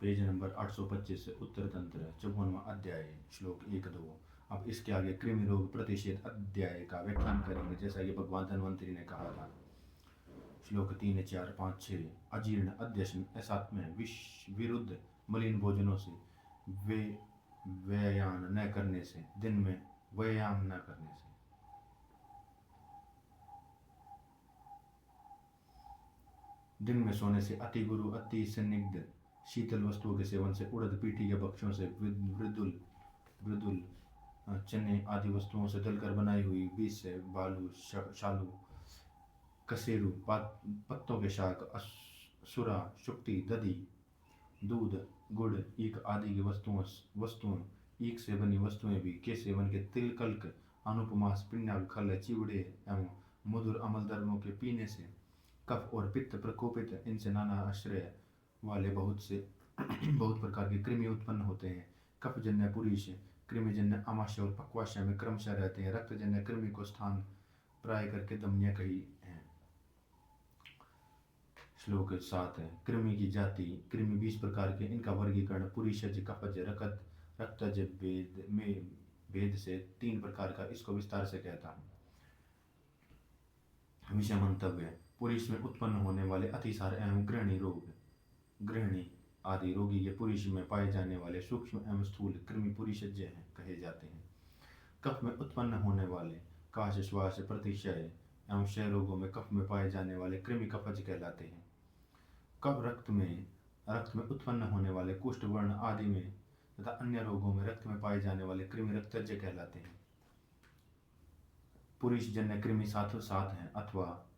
Page number 825 से उत्तर तंत्र 54वां अध्याय श्लोक 1-2। अब इसके आगे कृमि रोग प्रतिषेध अध्याय का व्याख्यान करेंगे, जैसा कि भगवान धन्वंतरी ने कहा था। श्लोक 3, 4, 5, 6। अजीर्ण अध्यशन असात्म्य विरुद्ध मलिन भोजनों से, वे व्यायाम न करने से, दिन में व्यायाम न करने से, दिन में सोने से, अति गुरु अति संदिग्ध शीतल वस्तुओं के सेवन से, उड़द पीठी के भक्ष्यों से, मृदुल मृदुल चने आदि वस्तुओं से दलकर बनाई हुई बीज से, बालू शालू कसेरू पत्तों के शाक, सुरा शुक्ति दधी दूध गुड़ ईख आदि की वस्तुओं ईख से बनी वस्तुएं भी के सेवन के, तिल कल्क अनुपमास पिंडाल खल चिवड़े एवं मधुर अमल धर्मों के पीने से, कफ और पित्त प्रकोपित इनसे नाना आश्रय वाले बहुत प्रकार के कृमि उत्पन्न होते हैं। कफजन्य पुरुष कृमिजन्य अमाशय और पक्वाशय में क्रमशः रहते हैं। रक्तजन्य कृमि को स्थान प्राय करके दमनिया कही है। श्लोक 7 है। कृमि की जाति। कृमि 20 प्रकार के, इनका वर्गीकरण पुरीषज कफज रक्तज भेद से 3 प्रकार का, इसको विस्तार से कहता हूँ। विषय मंतव्य। पुरुष में उत्पन्न होने वाले अतिसार एवं गृहिणी रोग, गृहिणी आदि रोगी के पुरुष में पाए जाने वाले सूक्ष्म एवं स्थूल कृमि पुरीषज्य कहे जाते हैं। कफ में उत्पन्न होने वाले काश श्वास प्रतिशय एवं क्षय रोगों में कफ में पाए जाने वाले कृमि कफज कहलाते हैं। कफ रक्त में उत्पन्न होने वाले कुष्ठ वर्ण आदि में तथा अन्य रोगों में रक्त में पाए जाने वाले कृमि रक्तज्य कहलाते हैं। पुरुष जन्य कृमि 7 हैं, अथवा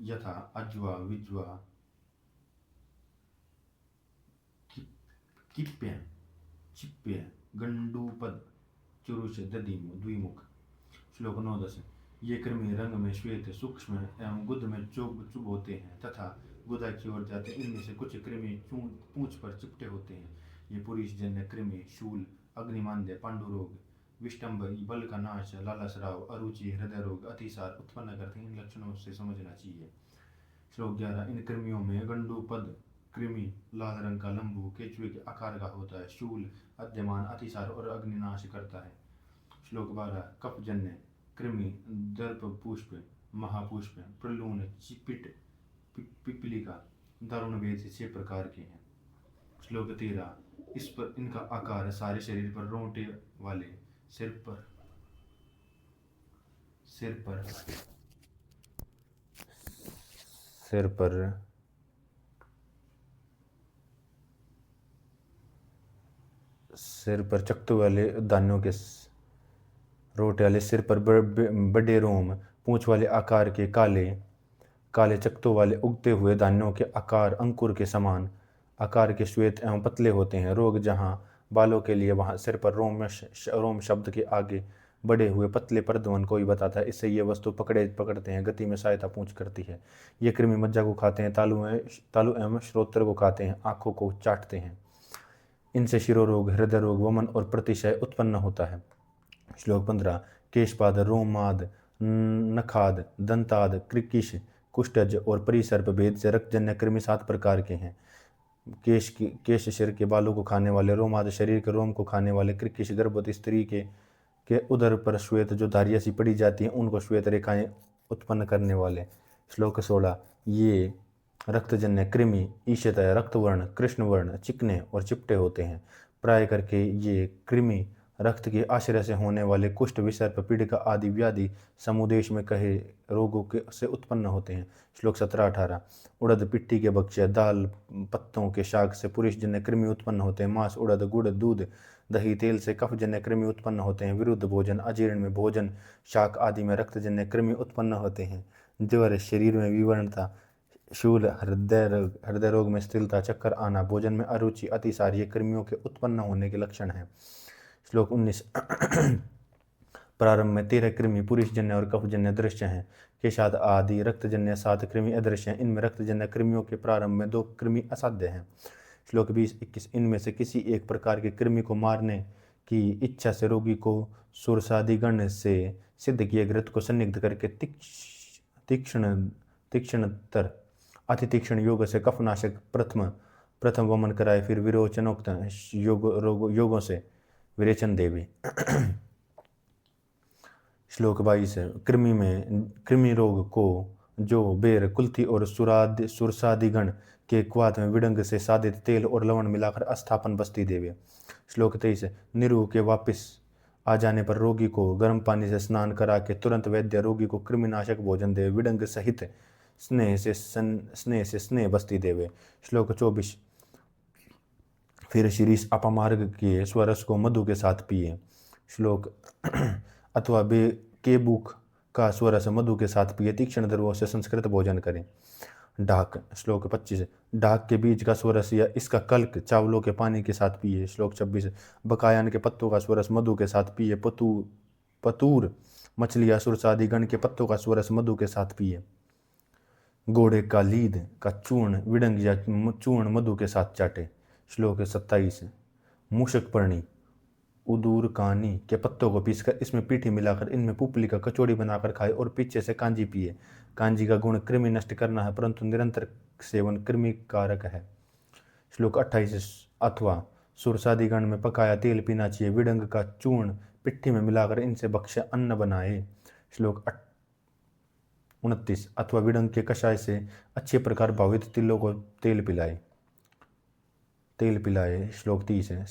यथा अज्वा विज्वा किप्य चिप्य गंडूपद चुरुष दधिमु द्विमुख। श्लोक 9-10। ये कृमि रंग में श्वेत सूक्ष्म एवं गुद में चुभ होते हैं तथा गुदा की ओर जाते हैं। इनमें से कुछ कृमि पूंछ पर चिपटे होते हैं। ये पुरुष जन्य कृमि शूल अग्निमांद्य पांडु रोग विष्टम्भ बल का नाश लालसराव अरुचि हृदय रोग अतिसार उत्पन्न करते हैं। इन लक्षणों से समझना चाहिए। श्लोक 11। इन कृमियों में गंडूपद कृमि लाल रंग का लंबू केचुए के आकार का होता है। शूल अद्यमान अतिसार और अग्निनाश करता है। श्लोक 12। कफजन्य कृमि दर्प पुष्प महापुष्प प्रलून चिपिट पिपलिका दारुण भेद से 6 प्रकार के हैं। श्लोक 13। इस पर इनका आकार सारे शरीर पर रोंटे वाले सिर पर चकत्ते वाले दानों के रोटे वाले सिर पर बड़े रोम पूंछ वाले आकार के काले चकत्तों वाले उगते हुए दानों के आकार अंकुर के समान आकार के श्वेत एवं पतले होते हैं। रोग जहाँ बालों के लिए वहाँ सिर पर रोम शब्द के आगे बड़े हुए पतले परदवन को ही बताता है। इससे ये वस्तु पकड़ते हैं, गति में सहायता पूंछ करती है। ये कृमि मज्जा को खाते हैं, तालु एवं श्रोत्र को खाते हैं, आंखों को चाटते हैं। इनसे शिरोरोग हृदय रोग वमन और प्रतिशय उत्पन्न होता है। श्लोक 15। केशपाद रोमाद नखाद दंताद कृकिश कुष्ठज और परिसर्प भेद से रक्तजन्य कृमि 7 प्रकार के हैं। केश सिर के बालों को खाने वाले, रोमाद शरीर के रोम को खाने वाले, कृकिश गर्भवती स्त्री के उदर पर श्वेत जो धारियां सी पड़ी जाती हैं उनको श्वेत रेखाएं उत्पन्न करने वाले। श्लोक 16। ये रक्तजन्य कृमि ईशतः रक्तवर्ण कृष्णवर्ण चिकने और चिपटे होते हैं। प्राय करके ये कृमि रक्त के आश्रय से होने वाले कुष्ठ विसर्प पीड़िका आदि व्याधि समुदेश में कहे रोगों के से उत्पन्न होते हैं। श्लोक 17-18। उड़द पिट्ठी के भक्ष्य दाल पत्तों के शाक से पुरुष जन्य कृमि उत्पन्न होते हैं। मांस उड़द गुड़ दूध दही तेल से कफजन्य कृमि उत्पन्न होते हैं। विरुद्ध भोजन अजीर्ण में भोजन शाक आदि में रक्तजन्य कृमि उत्पन्न होते हैं। ज्वर शरीर में विवरणता शूल हृदय रोग में स्थिरता चक्कर आना भोजन में अरुचि अतिसार ये कृमियों के उत्पन्न होने के लक्षण हैं। श्लोक 19। प्रारंभ में 13 कृमि पुरुषजन्य और कफजन्य दृश्य हैं। केशाद आदि रक्तजन्य 7 कृमि अदृश्य हैं। इनमें रक्तजन्य कृमियों के प्रारंभ में 2 कृमि असाध्य हैं। श्लोक 20-21। इनमें से किसी एक प्रकार के कृमि को मारने की इच्छा से रोगी को सुरसादिगण से सिद्ध किए घृत को संदिग्ध करके तीक्ष्णतर अति तीक्ष्ण योग से कफनाशक प्रथम प्रथम वमन कराए, फिर विरोचनोक्त योगों से विरेचन देवी। श्लोक 22। कृमि रोग को जो बेर, कुल्थी और सुरसादिगण के क्वाथ में विडंग से साधित तेल और लवण मिलाकर अस्थापन बस्ती देवे। श्लोक 23। निरु के वापिस आ जाने पर रोगी को गर्म पानी से स्नान करा के तुरंत वैद्य रोगी को कृमिनाशक भोजन देवे, विडंग सहित स्नेह से स्नेह बस्ती देवे। श्लोक 24। फिर शीरीष अपमार्ग के स्वरस को मधु के साथ पिए। श्लोक अथवा केबूक का स्वरस मधु के साथ पिए, तीक्ष्ण द्रवों से संस्कृत भोजन करें। डाक। श्लोक 25। डाक के बीज का स्वरस या इसका कल्क चावलों के पानी के साथ पिए। श्लोक 26। बकायान के पत्तों का स्वरस मधु के साथ पिए, पतूर मछली या सुरसादी गण के पत्तों का स्वरस मधु के साथ पिए। घोड़े का लीद का चूर्ण विडंग या चूर्ण मधु के साथ चाटे। श्लोक 27। मूषक पर्णी उदूर कानी के पत्तों को पीसकर इसमें पीठी मिलाकर इनमें पुपली का कचौड़ी बनाकर खाए और पीछे से कांजी पिए। कांजी का गुण कृमि नष्ट करना है, परंतु निरंतर सेवन कृमि कारक है। श्लोक 28। अथवा सुरसादिगण में पकाया तेल पीना चाहिए, विडंग का चूर्ण पिट्ठी में मिलाकर इनसे भक्ष्य अन्न बनाए। श्लोक 29। अथवा विडंग के कषाय से अच्छे प्रकार भावित तिलों को तेल पिलाए। श्लोक 30 है।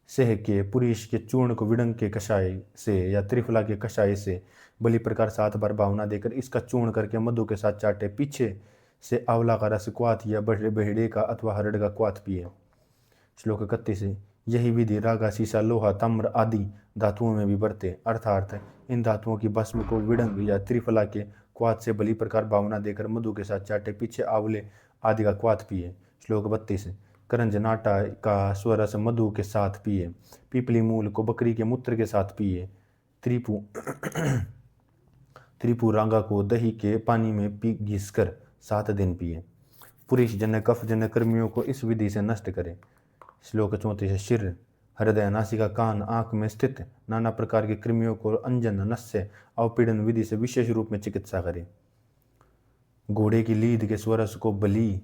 सेह के पुरीश के चूर्ण को विडंग के कषाय से या त्रिफला के कषाय से बलि प्रकार 7 बार भावना देकर इसका चूर्ण करके मधु के साथ चाटे, पीछे से आंवला का रस क्वाथ या बहेड़े का अथवा हरड़ का क्वाथ पिए। श्लोक 31 है। यही विधि रागा, सीसा, लोहा, ताम्र आदि धातुओं में भी बरते, अर्थात इन धातुओं की भस्म को विडंग या त्रिफला के क्वाथ से बलि प्रकार भावना देकर मधु के साथ चाटे, पीछे आंवले आदि का क्वाथ पिए। श्लोक 32। करंज नाटा का स्वरस मधु के साथ पिए, पीपली मूल को बकरी के मूत्र के साथ पिए, त्रिपु रांगा को दही के पानी में घिसकर 7 दिन पिए। पुरुष जन्य कफ जन्य कर्मियों को इस विधि से नष्ट करे। श्लोक 34। सिर, हृदय, नासिका, कान, आंख में स्थित नाना प्रकार के कृमियों को अंजन, नस्य, अवपीड़न विधि से विशेष रूप में चिकित्सा करे। घोड़े की लीद के स्वरस को बली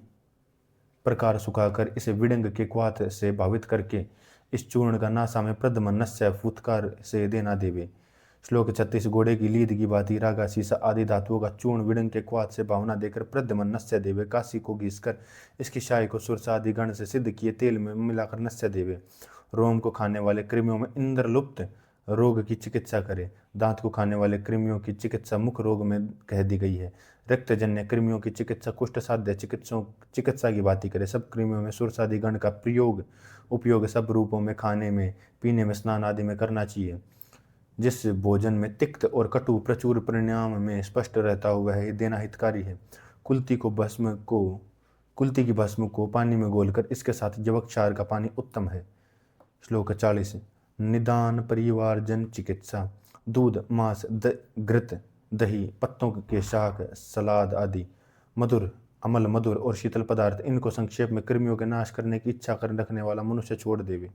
प्रकार सुखाकर इसे विडंग के क्वाथ से भावित करके इस चूर्ण का नासा में प्रदम, नस्य, फुत्कार से देना देवे। श्लोक 36। घोड़े की लीद की भांति रागा, सीसा आदि धातुओं का चूर्ण विडंग के क्वाथ से भावना देकर प्रदम, नस्य देवे। काशी को घिसकर इसकी शाही को सुरसा आदि गण से सिद्ध किए तेल में मिलाकर नस्य देवे। रोम को खाने वाले कृमियों में इंद्रलुप्त रोग की चिकित्सा करे। दांत को खाने वाले कृमियों की चिकित्सा मुख रोग में कह दी गई है। रक्तजन्य कृमियों की चिकित्सा कुष्ठ साध्य चिकित्सा की बात करे। सब कृमियों में सुरसादि गण का उपयोग सब रूपों में, खाने में, पीने में, स्नान आदि में करना चाहिए। जिस भोजन में तिक्त और कटु प्रचुर परिणाम में स्पष्ट रहता हो वह देना हितकारी है। कुल्ती की भस्म को पानी में घोलकर इसके साथ यवक्षार का पानी उत्तम है। श्लोक 40। निदान परिवार जन चिकित्सा। दूध, मांस, घृत, दही, पत्तों के शाक, सलाद आदि अमल, मधुर और शीतल पदार्थ, इनको संक्षेप में कृमियों के नाश करने की इच्छा कर रखने वाला मनुष्य छोड़ देवे।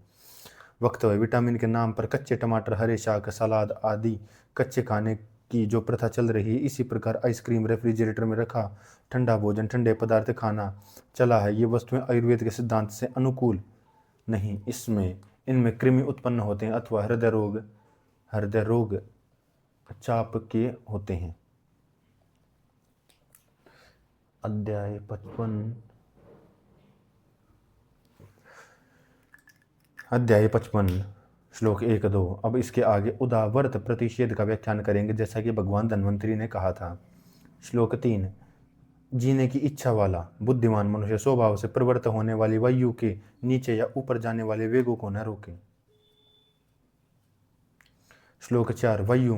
वक्तव्य। विटामिन के नाम पर कच्चे टमाटर, हरे शाक, सलाद आदि कच्चे खाने की जो प्रथा चल रही है, इसी प्रकार आइसक्रीम, रेफ्रिजरेटर में रखा ठंडा भोजन, ठंडे पदार्थ खाना चला है, ये वस्तुएं आयुर्वेद के सिद्धांत से अनुकूल नहीं। इनमें कृमि उत्पन्न होते हैं अथवा हृदय रोग चाप के होते हैं। अध्याय 55 श्लोक 1-2। अब इसके आगे उदावर्त प्रतिषेध का व्याख्यान करेंगे, जैसा कि भगवान धन्वंतरी ने कहा था। श्लोक 3। जीने की इच्छा वाला बुद्धिमान मनुष्य स्वभाव से प्रवृत्त होने वाली वायु के नीचे या ऊपर जाने वाले वेगों को न रोके। श्लोक 4। वायु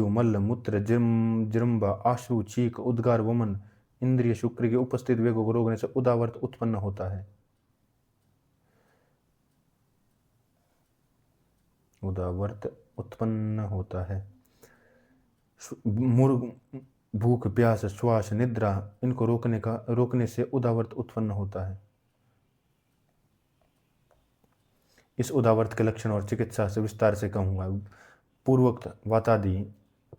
मल मूत्र जृंभा, आश्रु, चीख, उद्गार, वमन इंद्रिय शुक्र के उपस्थित वेगों को रोकने से उदावर्त उत्पन्न होता है। भूख, प्यास, श्वास, निद्रा, इनको रोकने से उदावर्त उत्पन्न होता है। इस उदावर्त के लक्षण और चिकित्सा से विस्तार से कहूँगा। पूर्वोक्त वातादि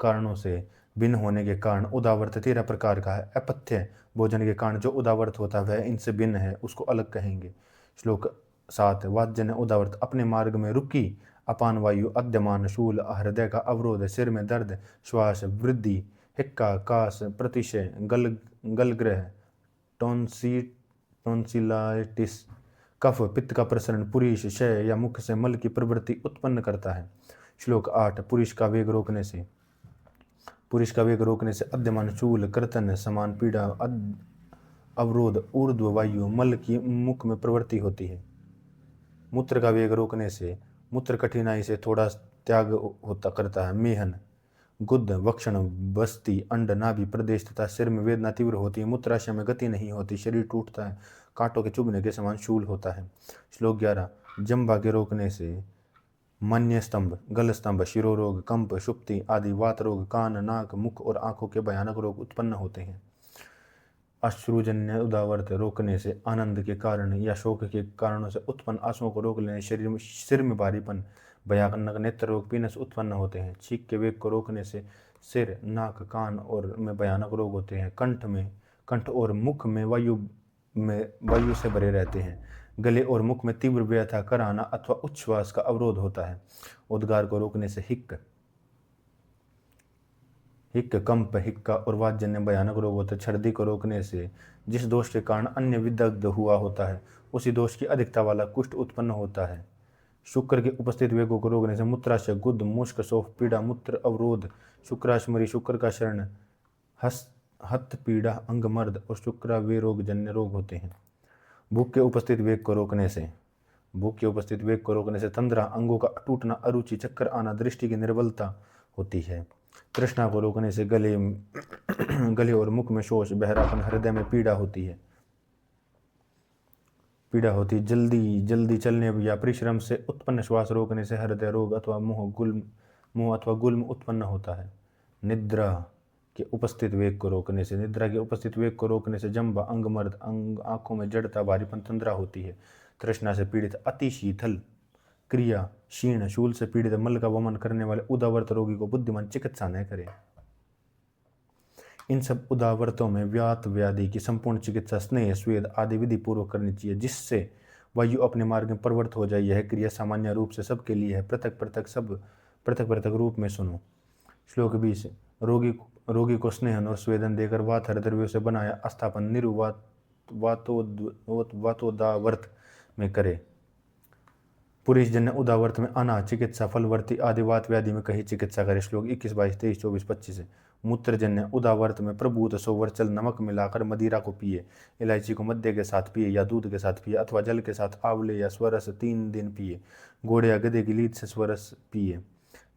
कारणों से भिन्न होने के कारण उदावर्त 13 प्रकार का है। अपथ्य भोजन के कारण जो उदावर्त होता है वह इनसे भिन्न है, उसको अलग कहेंगे। श्लोक 7 वातजन्य उदावर्त अपने मार्ग में रुकी अपान वायु, अद्यमान शूल, हृदय का अवरोध, सिर में दर्द, श्वास वृद्धि, हिक्का, कास, प्रतिशय, गलग्रह, टॉन्सिलाइटिस, कफ, पित्त का प्रसरण, पुरीष, क्षय या मुख से मल की प्रवृत्ति उत्पन्न करता है। श्लोक 8 पुरुष का वेग रोकने से अद्यमान शूल, कर्तन समान पीड़ा, अवरोध, ऊर्ध्व वायु, मल की मुख में प्रवृत्ति होती है। मूत्र का वेग रोकने से मूत्र कठिनाई से थोड़ा त्याग होता करता है। मेहन, गुद्द, वक्षण, बस्ती, अंड, नाभि प्रदेश तथा सिर में वेदना तीव्र होती है। मूत्राशय में गति नहीं होती, शरीर टूटता है, कांटों के चुभने के समान शूल होता है। श्लोक 11 जंभा के रोकने से मन्य स्तंभ, गल स्तंभ, शिरोरोग, कंप, शुप्ति आदि वात रोग, कान, नाक, मुख और आंखों के भयानक रोग उत्पन्न होते हैं। अश्रुजन्य उदावर्त रोकने से आनंद के कारण या शोक के कारणों से उत्पन्न आंसुओं को रोक लेने सिर में भारीपन, भयानक नेत्र रोग, पीनस उत्पन्न होते हैं। छींक के वेग को रोकने से सिर, नाक, कान और में भयानक रोग होते हैं। कंठ और मुख में वायु से भरे रहते हैं। गले और मुख में तीव्र व्यथा, कराहना अथवा उच्छ्वास का अवरोध होता है। उद्गार को रोकने से हिक्क, कंप, हिक्का और वातजन्य भयानक रोग होते हैं। छर्दी को रोकने से जिस दोष के कारण अन्य विदग्ध हुआ होता है उसी दोष की अधिकता वाला कुष्ठ उत्पन्न होता है। शुक्र के उपस्थित वेगों को रोकने से मूत्राशय, गुद, मुश्क, शोफ, पीड़ा, मूत्र अवरोध, शुक्राश्मरी, शुक्र का शरण, हस्त पीड़ा, अंगमर्द और शुक्रावे रोग जन्य रोग होते हैं। भूख के उपस्थित वेग को रोकने से तंद्रा, अंगों का टूटना, अरुचि, चक्कर आना, दृष्टि की निर्बलता होती है। तृष्णा को रोकने से गले और मुख में शोष, बहरापन, हृदय में पीड़ा होती है। जल्दी चलने या परिश्रम से उत्पन्न श्वास रोकने से हृदय रोग अथवा मुंह अथवा गुल्म उत्पन्न होता है। निद्रा के उपस्थित वेग को रोकने से जंभा, अंगमर्द, आंखों में जड़ता, भारीपन, तंद्रा होती है। तृष्णा से पीड़ित अति शीतल क्रिया, क्षीण, शूल से पीड़ित, मल का वमन करने वाले उदावर्त रोगी को बुद्धिमान चिकित्सा न करे। इन सब उदावर्तों में व्यात व्याधि की संपूर्ण चिकित्सा स्नेह, स्वेद आदि विधि पूर्वक करनी चाहिए, जिससे वायु अपने मार्ग में प्रवृत्त हो जाए। यह क्रिया सामान्य रूप से सबके लिए है, पृथक पृथक रूप में सुनो। श्लोक 20 रोगी को स्नेहन और स्वेदन देकर वात हरद्रव्यों से बनाया अस्थापन वातोदावर्त में करे। पुरुष जन्य उदावर्त में अनाज चिकित्सा, फलवर्ती आदि वात व्याधि में कही चिकित्सा करे। श्लोक 21, 22, 23, 24, 25 मूत्रजन्य उदावर्त में प्रभूत, सोवरचल, नमक मिलाकर मदिरा को पिए, इलायची को मद्य के साथ पिए या दूध के साथ पिए अथवा जल के साथ आंवले या स्वरस 3 दिन पिए। घोड़े या गधे की लीद से स्वरस पिए।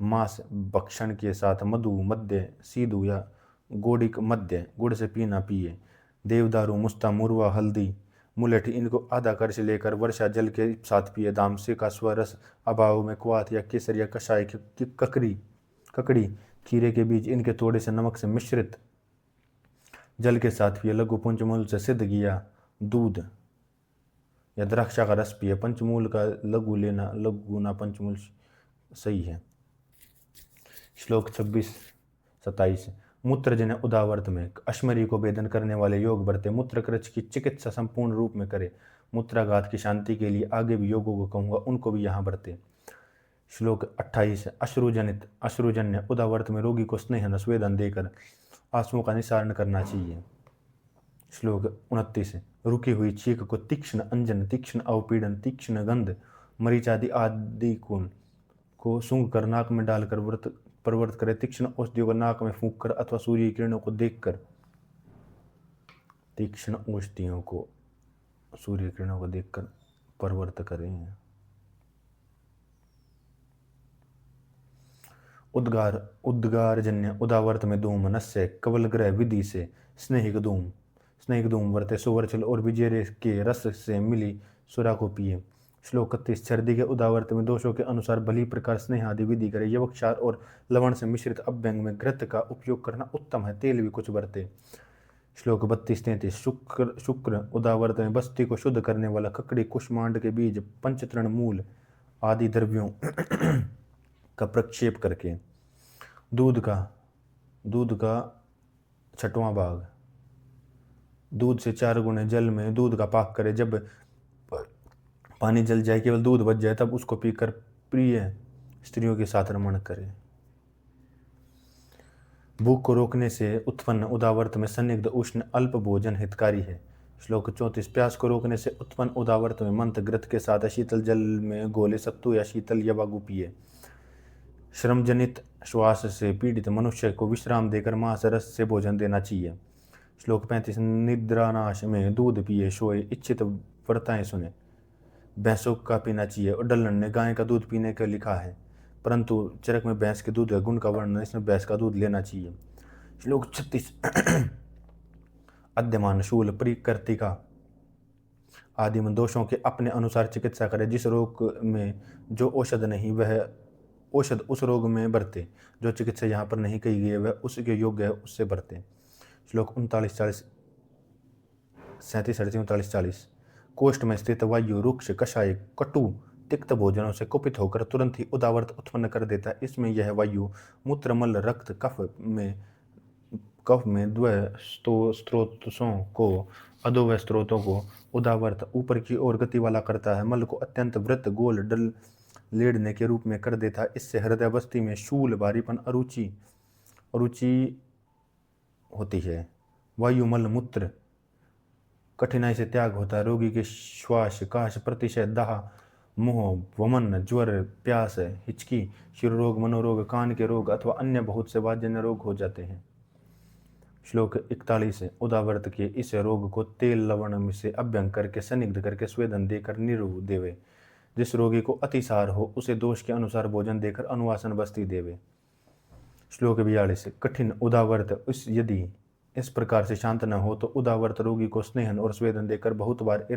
मांस भक्षण के साथ मधु, मद्य, सीधु या गोडिक मद्य गुड़ से पीना पिए। देवदारू, मुस्ता, मुरवा, हल्दी, मुलठी इनको आधा कर्श लेकर वर्षा जल के साथ पिए। दामसे का स्वरस अभाव में क्वाथ या केसर या कषाय की ककड़ी, खीरे के बीज इनके थोड़े से नमक से मिश्रित जल के साथ पिए। लघु पंचमूल से सिद्ध किया दूध या द्राक्षा का रस पिए। पंचमूल का लघु लेना, लघु ना पंचमूल सही है। श्लोक 26, 27 मूत्रजन्य उदावर्त में अश्मरी को भेदन करने वाले योग बरते। मूत्रकृच की चिकित्सा संपूर्ण रूप में करे। मूत्राघात की शांति के लिए आगे भी योगों को कहूँगा, उनको भी यहाँ बरते। श्लोक 28 अश्रुजन्य उदावर्त में रोगी को स्नेहन स्वेदन देकर आंसुओं का निसारण करना चाहिए। श्लोक 29 रुकी हुई चीख को तीक्ष्ण अंजन, तीक्ष्ण अवपीड़न, तीक्ष्ण गंध, मरीचादि आदि को सूंघ कर नाक में डालकर प्रवृत्त करे। तीक्ष्ण औषधियों को नाक में फूंक कर अथवा सूर्य किरणों को देखकर प्रवृत्त करें। उद्गारजन्य उदावर्त में धूम, नस्य, कवलग्रह विधि से स्नेहिक धूम वर्ते। सुवरचल और विजेरे के रस से मिली सुरा को पिए। श्लोक 31 छर्दी के उदावर्त में दोषों के अनुसार भली प्रकार स्नेह आदि विधि करे। यवक क्षार और लवण से मिश्रित अभ्यंग में घृत का उपयोग करना उत्तम है, तेल भी कुछ बरते। श्लोक 32-33 शुक्र उदावर्त में बस्ती को शुद्ध करने वाला ककड़ी, कुष्मांड के बीज, पंचतृण मूल आदि द्रव्यों का प्रक्षेप करके दूध का दूध का छठवां भाग। दूध से 4 गुने जल में दूध का पाक करे, जब पानी जल जाए केवल दूध बच जाए तब उसको पीकर प्रिय स्त्रियों के साथ रमण करे। भूख को रोकने से उत्पन्न उदावर्त में सन्निग्ध उष्ण अल्प भोजन हितकारी है। श्लोक 34। प्यास को रोकने से उत्पन्न उदावर्त में मंथ घृत के साथ शीतल जल में घोले सत्तू या शीतल यवागु पिए। श्रमजनित श्वास से पीड़ित मनुष्य को विश्राम देकर मांस रस से भोजन देना चाहिए। श्लोक 35। निद्रानाश में दूध पिए सोए, इच्छित व्रताएं सुने। भैंसों का पीना चाहिए। और डल्लन ने गाय का दूध पीने का लिखा है, परंतु चरक में भैंस के दूध गुण का वर्णन, इसमें भैंस का दूध लेना चाहिए। श्लोक 36। अद्यमान शूल परिकृतिका आदि में दोषों के अपने अनुसार चिकित्सा करे। जिस रोग में जो औषध नहीं वह औषध उस रोग में बरते, जो चिकित्सा यहाँ पर नहीं कही गई है वह उसके योग्य है उससे बरते। श्लोक 39 40 37 38 39। कोष्ठ में स्थित वायु रुक्ष कषाय कटु तिक्त भोजनों से कुपित होकर तुरंत ही उदावर्त उत्पन्न कर देता है। इसमें यह वायु मूत्र मल रक्त कफ में स्त्रोतों को अधोवय स्त्रोतों को उदावर्त ऊपर की ओर गति वाला करता है। मल को अत्यंत वृत्त गोल डल लेड़ने के रूप में कर देता है। इससे हृदय बस्ती में शूल भारीपन अरुचि होती है। वायुमल मूत्र कठिनाई से त्याग होता है। रोगी के श्वास काश प्रतिशय दाह मोह वमन ज्वर प्यास हिचकी शिर रोग मनोरोग कान के रोग अथवा अन्य बहुत से वाजन्य रोग हो जाते हैं। श्लोक 41। उदावर्त के इस रोग को तेल लवण से अभ्यंग करके सनिग्ध करके स्वेदन देकर निरु देवे। जिस रोगी को अतिसार हो उसे दोष के अनुसार भोजन देकर अनुवासन बस्ती देवे। श्लोक 42। कठिन उदावर्त यदि इस प्रकार से शांत न हो तो उदावर्त रोगी को स्नेहन और स्वेदन देकर बहुत बार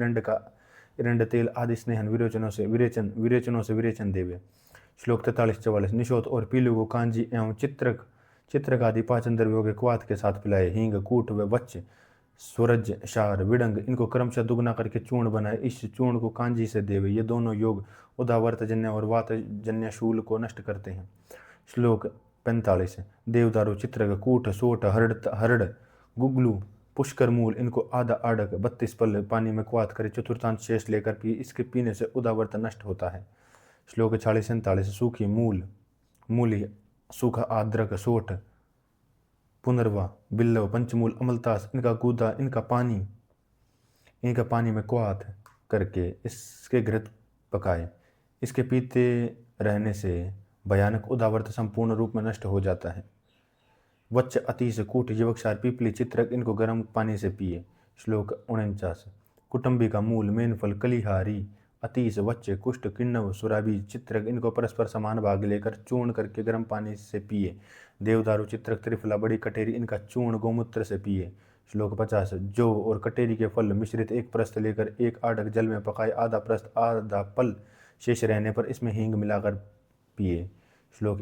एरंड तेल आदि स्नेहन विरेचनों से विरेचन देवे। श्लोक 43 44। निशोत और पीलू को कांजी एवं चित्रक आदि पाचन द्रव्यों के क्वाथ के साथ पिलाए। हींग कूट व वच्च सूरज शार विडंग इनको क्रमशः दुगना करके चूर्ण बनाए। इस चूर्ण को कांजी से देवे। ये दोनों योग उदावर्त जन्य और वात जन्य शूल को नष्ट करते हैं। श्लोक 45। देवदारू चित्रक कूट सोट हरड़ गुगलू पुष्कर मूल इनको आधा आड़क 32 पल पानी में क्वाथ करे, चतुर्थांश शेष लेकर पिए। इसके पीने से उदावर्त नष्ट होता है। श्लोक 46 47। सूखी मूली सूखा आद्रक सोठ पुनर्वा बिल्लव पंचमूल अमलतास इनका गूदा इनका पानी में क्वाथ करके इसके घृत पकाए। इसके पीते रहने से भयानक उदावर्त संपूर्ण रूप में नष्ट हो जाता है। वच्च अतीश कूट युवक्षार पीपली चित्रक इनको गर्म पानी से पिए। श्लोक 49। कुटुंबी का मूल मेनफल कलिहारी अतीश वच्च कुष्ठ किण्णव सुराबी चित्रक इनको परस्पर समान भाग लेकर चूर्ण करके गर्म पानी से पिए। देवदारू चित्रक त्रिफला बड़ी कटेरी इनका चूर्ण गोमूत्र से पिए। श्लोक 50। जौ और कटेरी के फल मिश्रित एक प्रस्थ लेकर एक आढ़क जल में पकाए, आधा प्रस्थ आधा पल शेष रहने पर इसमें हींग मिलाकर पिए। श्लोक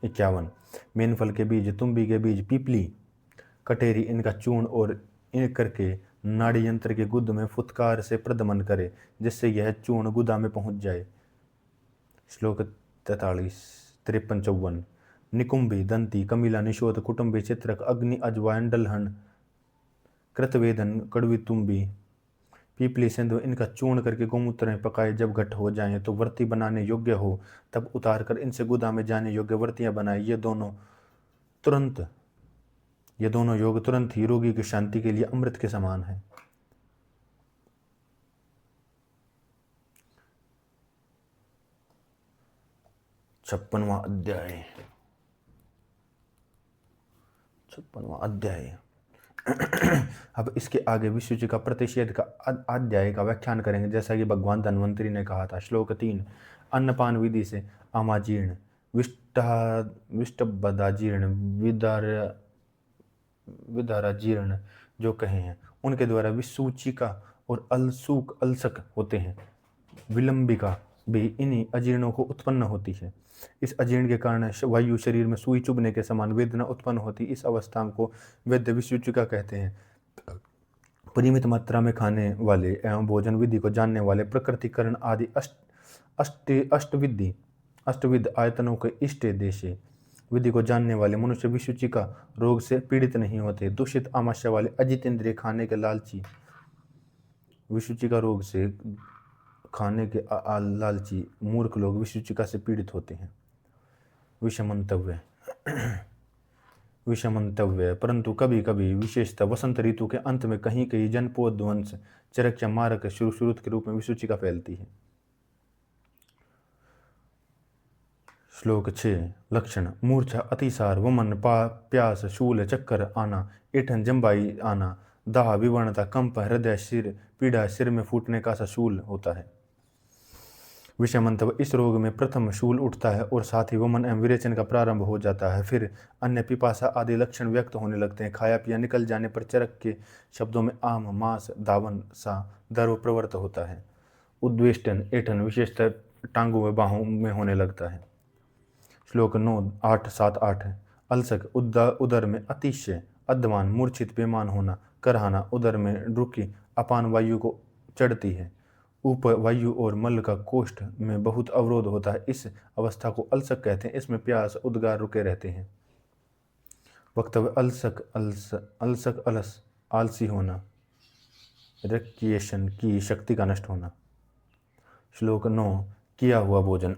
51। मेनफल के बीज तुम्बी के बीज पीपली कटेरी इनका चूर्ण और इन करके नाड़ी यंत्र के गुद में फुत्कार से प्रदमन करे, जिससे यह चूर्ण गुदा में पहुंच जाए। श्लोक 43 53 54। निकुंभी दंती कमिला निशोध कुटुंबी चित्रक अग्नि अजवायन डलहन कृतवेदन कड़वी तुम्बी पीपली सिंधु इनका चूर्ण करके गोमूत्र में पकाए। जब घट हो जाएं तो व्रती बनाने योग्य हो तब उतार कर इनसे गुदा में जाने योग्य व्रतियां बनाए। ये दोनों योग तुरंत ही रोगी की शांति के लिए अमृत के समान है। छप्पनवां अध्याय। अब इसके आगे विश्वजी का प्रतिषेध का अध्याय का व्याख्यान करेंगे, जैसा कि भगवान धन्वंतरी ने कहा था। श्लोक 3। अन्नपान विधि से आमाजीर्ण विष्टबदाजीर्ण विदाराजीर्ण जो कहे हैं उनके द्वारा विसूचिका और अल्सक होते हैं। विलंबिका भी इन्हीं अजीर्णों को उत्पन्न होती है। इस अजीर्ण के कारण वायु शरीर में सुई चुभने के समान वेदना उत्पन्न होती। इस अवस्था को वैद्य विसूचिका कहते हैं। परिमित मात्रा में खाने वाले एवं भोजन विधि को जानने वाले प्रकृतिकरण आदि अष्टविधि अष्टविध आयतनों के इष्टे देशे। विधि को जानने वाले मनुष्य विसूचिका रोग से पीड़ित नहीं होते। दूषित आमाशय वाले अजित इंद्रिय खाने के लालची, विसूचिका रोग से खाने के लालची मूर्ख लोग विसूचिका से पीड़ित होते हैं। विषमंतव्य विषमंतव्य परंतु कभी कभी विशेषतः वसंत ऋतु के अंत में कहीं कहीं जनपोध्वंस चरक या मारक शुरुत के रूप में विसूचिका फैलती है। श्लोक 6 लक्षण मूर्छा अतिसार वमन प्यास शूल चक्कर आना ऐठन जम्बाई आना दाह विवर्णता कंप हृदय सिर पीड़ा सिर में फूटने का सा शूल होता है। विषमंतव्य इस रोग में प्रथम शूल उठता है और साथ ही वमन एवं विरेचन का प्रारंभ हो जाता है। फिर अन्य पिपासा आदि लक्षण व्यक्त होने लगते हैं। खाया पिया निकल जाने पर चरक के शब्दों में आम मांस धावन सा दर्व प्रवृत्त होता है। उद्वेष्टन ऐठन विशेषतः टांगों व बाहों में होने लगता है। श्लोक 9 8 7 8 अलसक उदर में अतिशय अध्यमान मूर्छित बेमान होना करहाना उदर में रुकी अपान वायु को चढ़ती है। ऊपर वायु और मल का कोष्ठ में बहुत अवरोध होता है। इस अवस्था को अलसक कहते हैं। इसमें प्यास उद्गार रुके रहते हैं। वक्तव्य अलसक अलस आलसी होना रिक्रिएशन की शक्ति का नष्ट होना। श्लोक 9 किया हुआ भोजन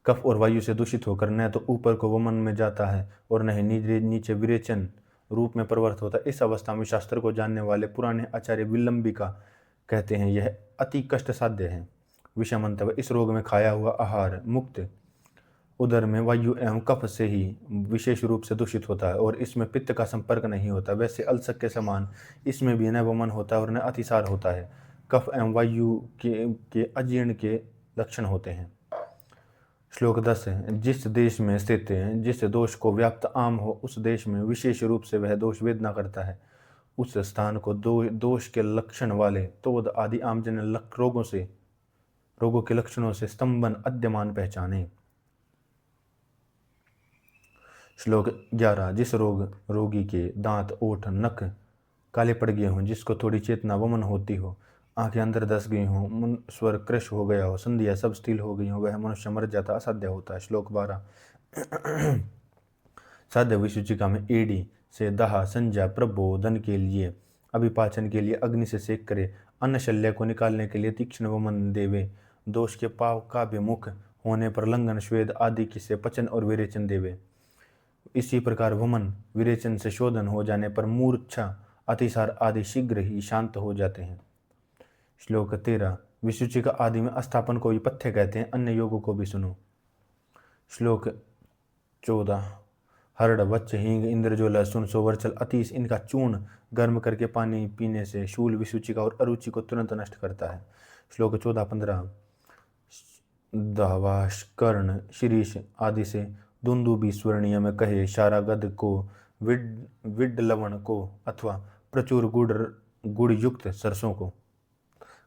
कफ और वायु से दूषित होकर न तो ऊपर को वमन में जाता है और न ही नीचे विरेचन रूप में प्रवृत्त होता है। इस अवस्था में शास्त्र को जानने वाले पुराने आचार्य विलंबिका कहते हैं यह अति कष्ट साध्य है। विषमंतव्य इस रोग में खाया हुआ आहार मुक्त उदर में वायु एवं कफ से ही विशेष रूप से दूषित होता है और इसमें पित्त का संपर्क नहीं होता। वैसे अलसक के समान इसमें भी न वमन होता है और न अतिसार होता है। कफ एवं वायु के अजीर्ण के लक्षण होते हैं। श्लोक 10 जिस देश में स्थित जिस दोष को व्याप्त आम हो उस देश में विशेष रूप से वह दोष वेदना करता है। उस स्थान को दोष के लक्षण वाले तोद आदि आमजन्य रोगों के लक्षणों से स्तंभन अद्यमान पहचाने। श्लोक 11 जिस रोगी के दांत ओठ नख काले पड़ गए हों, जिसको थोड़ी चेतना वमन होती हो, आंखें अंदर धस गई हों, मन स्वर क्रश हो गया हो, संधियां सब स्टील हो गई हो, वह मनुष्य मर जाता असाध्य होता है। श्लोक 12 साध्य विसूचिका में एडी से दाह संज्ञा प्रबोधन के लिए अभिपाचन के लिए अग्नि से सेक करे, अन्न शल्य को निकालने के लिए तीक्ष्ण वमन देवे, दोष के पाव का विमुख होने पर लंघन श्वेद आदि की से पचन और विरेचन देवे। इसी प्रकार वमन विरेचन से शोधन हो जाने पर मूर्छा अतिसार आदि शीघ्र ही शांत हो जाते हैं। श्लोक 13 विसूचिका आदि में अस्थापन को भी पथ्य कहते हैं। अन्य योगों को भी सुनो। श्लोक 14 हरड़ वच्च हींग इंद्रजो लहसुन सोवरचल अतीस इनका चूर्ण गर्म करके पानी पीने से शूल विसूचिका और अरुचि को तुरंत नष्ट करता है। श्लोक 14-15 दहवाश कर्ण शिरीष आदि से दुंदुबी स्वर्णीय में कहे शारागद को विड लवण को अथवा प्रचुर गुड़ युक्त सरसों को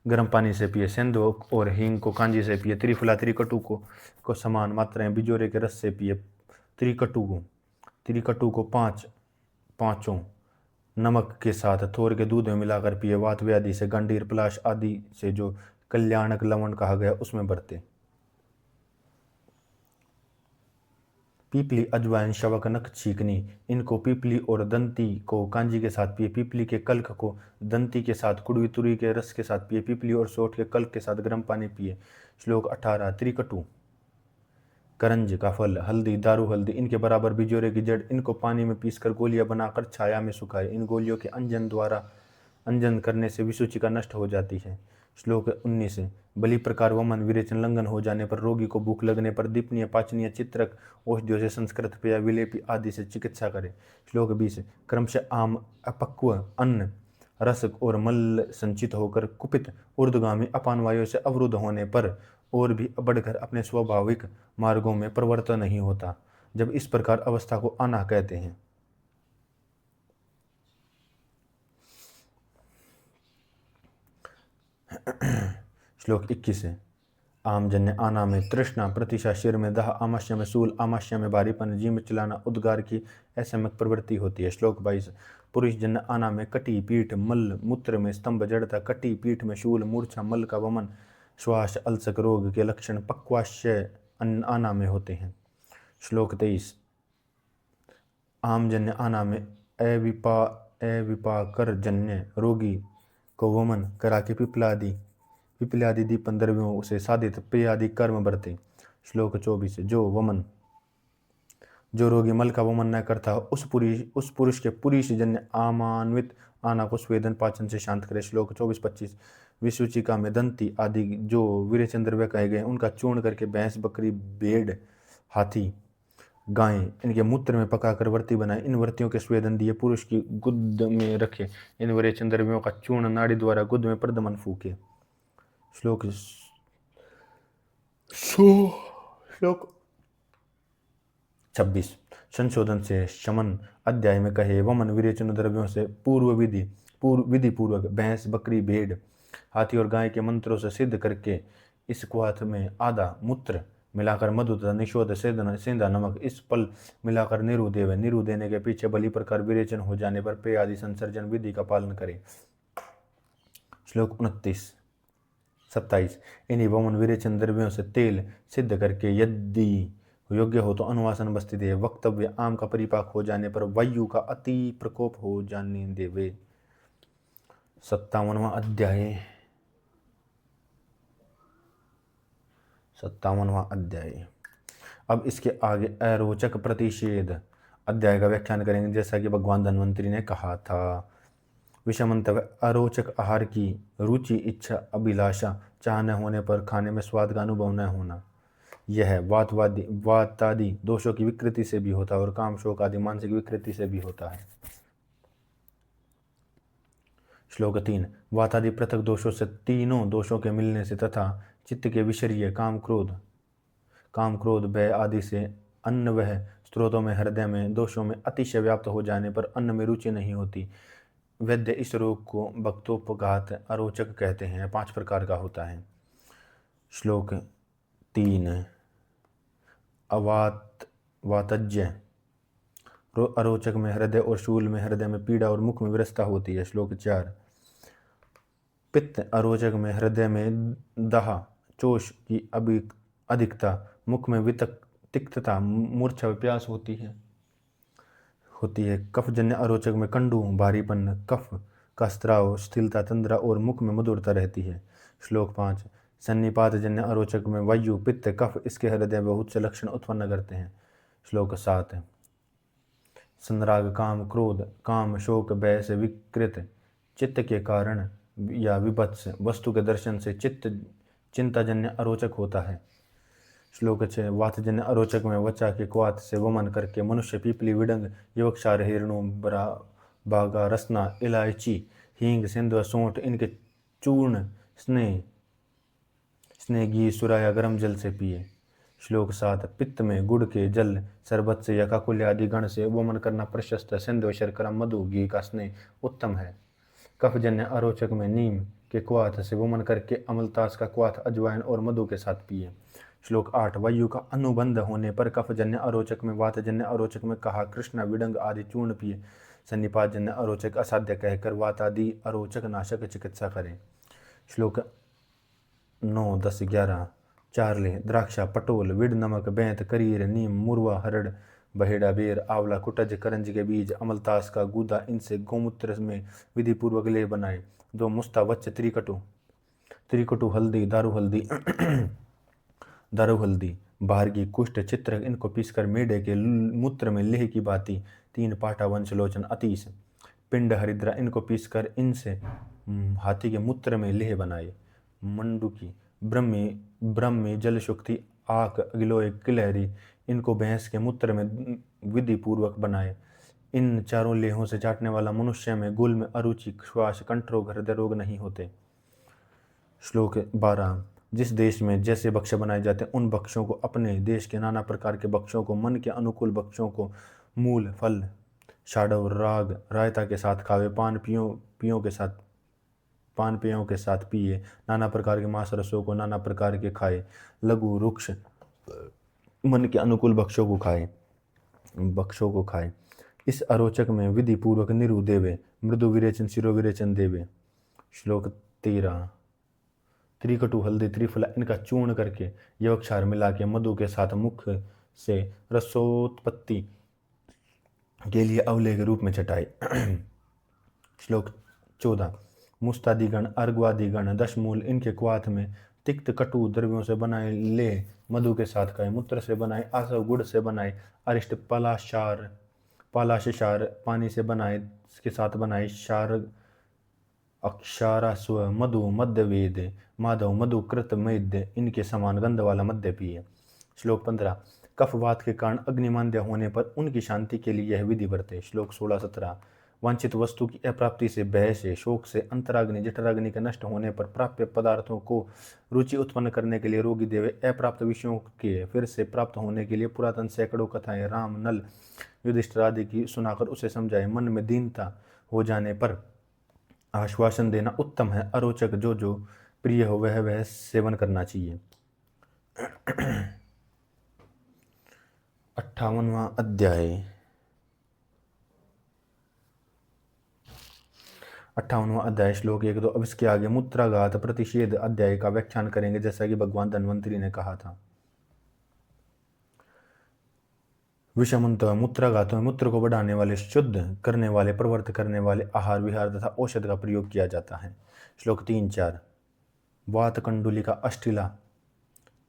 गर्म पानी से पिए। सेंधो और हींग को कांजी से पिए। त्रिफला त्रिकटु को समान मात्राएं बिजोरे के रस से पिए। त्रिकटु को पाँचों नमक के साथ थोर के दूध में मिलाकर पिए। वात व्याधि से गंडीर पलाश आदि से जो कल्याणक लवण कहा गया उसमें बरते। पीपली अजवाइन शवक नख छीकनी इनको पीपली और दंती को कांजी के साथ पिए। पीपली के कल्क को दंती के साथ कुड़वी तुरी के रस के साथ पिए। पीपली और सोठ के कल्क के साथ गर्म पानी पिए। श्लोक 18 त्रिकटु करंज का फल हल्दी दारू हल्दी इनके बराबर बिजोरे की जड़ इनको पानी में पीसकर गोलियां बनाकर छाया में सुखाए। इन गोलियों के अंजन करने से विसूचिका नष्ट हो जाती है। श्लोक 19 बलि प्रकार वमन विरेचन लंघन हो जाने पर रोगी को भूख लगने पर दीपनीय पाचनीय चित्रक औषधियों से संस्कृत पेय विलेपी आदि से चिकित्सा करे। श्लोक 20 क्रमशः आम अपक्व अन्न रस और मल संचित होकर कुपित ऊर्ध्वगामी अपान वायु से अवरुद्ध होने पर और भी बढ़कर अपने स्वाभाविक मार्गों में प्रवर्तन नहीं होता, जब इस प्रकार अवस्था को आना कहते हैं। श्लोक 21 आमजन्य आना में तृष्णा प्रतिशा शिर में दाह आमाशय में शूल आमाशय में भारीपन जी में चिल्लाना उद्गार की असम्यक प्रवृत्ति होती है। श्लोक 22 पुरुष जन्य आना में कटी पीठ मल मूत्र में स्तंभ जड़ता कटी पीठ में शूल मूर्छा मल का वमन श्वास अल्सक रोग के लक्षण पक्वाशय आना में होते हैं। श्लोक 23। आमजन्य आना में अविपाकर जन्य रोगी को वमन करा के पिपलादि दीपन द्रव्यों से साधित पेय आदि कर्म बरते। श्लोक 24। जो रोगी मल का वमन न करता उस पुरुष के पुरुष जन्य आमान्वित आना को स्वेदन पाचन से शांत करे। श्लोक 24-25। विसूचिका में दंती आदि जो वीरचंद्र कहे गए उनका चूर्ण करके भैंस बकरी भेड़ हाथी गाय इनके मूत्र में पकाकर वर्ती बनाए। इन वर्तियों के स्वेदन दिए पुरुष की गुद में रखे। इन वीरचंद्रव्यों का चूर्ण नाड़ी द्वारा गुद में प्रदमन फूके। श्लोक 26। संशोधन से शमन अध्याय में कहे वमन विरेचन द्रव्यों से विधि पूर्वक भैंस बकरी भेड़ हाथी और गाय के मंत्रों से सिद्ध करके इस क्वाथ में आधा मूत्र मिलाकर मधु तथा निशोध सेंधा नमक इस पल मिलाकर निरु देवे। निरु देने के पीछे भली प्रकार विरेचन हो जाने पर पेय आदि संसर्जन विधि का पालन करे। श्लोक 27। इन्हीं वमन विरेचन द्रव्यों से तेल सिद्ध करके यदि योग्य हो तो अनुवासन बस्ती दे। वक्तव्य आम का परिपाक हो जाने पर वायु का अति प्रकोप हो जाने देवे। 57वां अध्याय। अब इसके आगे अरोचक प्रतिषेध अध्याय का व्याख्यान करेंगे। जैसा कि भगवान धन्वंतरी ने कहा था, विषमंतव्य अरोचक आहार की रुचि इच्छा अभिलाषा चाह न होने पर खाने में स्वाद का अनुभव न होना, यह वातादि दोषों की विकृति से भी होता है और काम शोक आदि मानसिक विकृति से भी होता है। श्लोक 3। वातादि पृथक दोषों से तीनों दोषों के मिलने से तथा चित्त के विषय काम क्रोध भय आदि से अन्न वह स्त्रोतों में हृदय में दोषों में अतिशय व्याप्त हो जाने पर अन्न में रुचि नहीं होती। वैद्य इस रोग को भक्तोपघात अरोचक कहते हैं। 5 प्रकार का होता है। श्लोक 3। वातज्य अरोचक में हृदय और शूल में हृदय में पीड़ा और मुख में विरसता होती है। श्लोक 4। पित्त अरोचक में हृदय में दाह चोष की अधिकता मुख में तिक्तता मूर्छा प्यास होती है। कफजन्य अरोचक में कंडू भारीपन कफ का स्त्राव स्थिरता तंद्रा और मुख में मधुरता रहती है। श्लोक 5। सन्निपात जन्य अरोचक में वायु पित्त कफ इसके हृदय बहुत से लक्षण उत्पन्न करते हैं। श्लोक 7। संराग काम क्रोध काम शोक भय से विकृत चित्त के कारण या विभत्स वस्तु के दर्शन से चिंताजन्य अरोचक होता है। श्लोक 6। वातजन्य अरोचक में वचा के क्वाथ से वमन करके मनुष्य पीपली विडंग युवक्षार हिरणों बागा रसना इलायची हींग सिंधु सौंठ इनके चूर्ण स्नेह घी सुराया गर्म जल से पिए। श्लोक 7। पित्त में गुड़ के जल शरबत से या काकुल्य आदि गण से वमन करना प्रशस्त है। सिंधु शर्करा मधु घी का स्नेह उत्तम है। कफजन्य अरोचक में नीम के क्वाथ से वमन करके अमलतास का क्वाथ अजवाइन और मधु के साथ पिए। श्लोक 8। वायु का अनुबंध होने पर कफजन्य अरोचक में वातजन्य अरोचक में कहा कृष्ण विडंग आदि चूर्ण पिए। सन्निपातजन्य अरोचक असाध्य कहकर वातादि अरोचक नाशक चिकित्सा करें। श्लोक 9, 10, 11। चारले द्राक्षा पटोल विड नमक बैंत करीर नीम मुरवा हरड़ बहेड़ा बेर आंवला कुटज करंज के बीज अमलतास का गूदा इनसे गौमूत्र में विधि पूर्वक ले बनाए। 2 मुस्ता वच्च त्रिकटु हल्दी दारू हल्दी बाहरगी कुष्ठ चित्र इनको पीसकर मेढे के मूत्र में लेह की बाती। 3 पाटा वंशलोचन अतीश पिंड हरिद्रा इनको पीसकर इनसे हाथी के मूत्र में लेह बनाए। मंडुकी ब्रह्मी जल शुक्ति आक गिलोय किलहरी इनको भैंस के मूत्र में विधि पूर्वक बनाए। इन चारों लेहों से चाटने वाला मनुष्य में गुल में अरुचि श्वास कंठ रोग हृदय रोग नहीं होते। श्लोक 12। जिस देश में जैसे भक्ष्य बनाए जाते हैं उन भक्ष्यों को अपने देश के नाना प्रकार के भक्ष्यों को मन के अनुकूल भक्ष्यों को मूल फल शाडव राग रायता के साथ खावे। पान पेयों के साथ पिए। नाना प्रकार के मांस रसों को नाना प्रकार के खाए। लघु रुक्ष मन के अनुकूल भक्ष्यों को खाए। इस अरोचक में विधि पूर्वक निरु देवे मृदु विरेचन शिरो विरेचन देवे। श्लोक 13। त्रिकटु हल्दी त्रिफला इनका चूर्ण करके यह क्षार मिला के मधु के साथ मुख से रसोत्पत्ति के लिए अवले के रूप में चटाई। श्लोक 14। मुस्तादिगण अर्घवादिगण 10 मूल इनके क्वाथ में तिक्त कटु द्रव्यों से बनाए ले मधु के साथ खाए, मूत्र से बनाए, आसव गुड़ से बनाए, अरिष्ट पालाशार पानी से बनाए के साथ बनाए, शार अक्षारास्व मधु मध्य वेद माधव मधु कृत मैद्य इनके समान गंध वाला मध्य पिए। श्लोक 15। कफवात के कारण अग्निमांद्य होने पर उनकी शांति के लिए यह विधि बरते। श्लोक 16-17। वांछित वस्तु की अप्राप्ति से, भय से, शोक से, अंतराग्नि जठराग्नि के नष्ट होने पर, प्राप्य पदार्थों को रुचि उत्पन्न करने के लिए, रोगी देवे अप्राप्त विषयों के फिर से प्राप्त होने के लिए पुरातन सैकड़ों कथाएं राम नल युधिष्ठिर आदि की सुनाकर उसे समझाए। मन में दीनता हो जाने पर आश्वासन देना उत्तम है। अरोचक जो प्रिय हो वह सेवन करना चाहिए। 58वां अध्याय। 58वां अध्याय श्लोक 1-2। अब इसके आगे मूत्राघात प्रतिषेध अध्याय का व्याख्यान करेंगे, जैसा कि भगवान धन्वंतरी ने कहा था। विषमंतः मूत्राघातों में मूत्र को बढ़ाने वाले, शुद्ध करने वाले, प्रवृत्त करने वाले आहार विहार तथा औषध का प्रयोग किया जाता है। श्लोक 3-4। वात कंडुलिका अष्टिला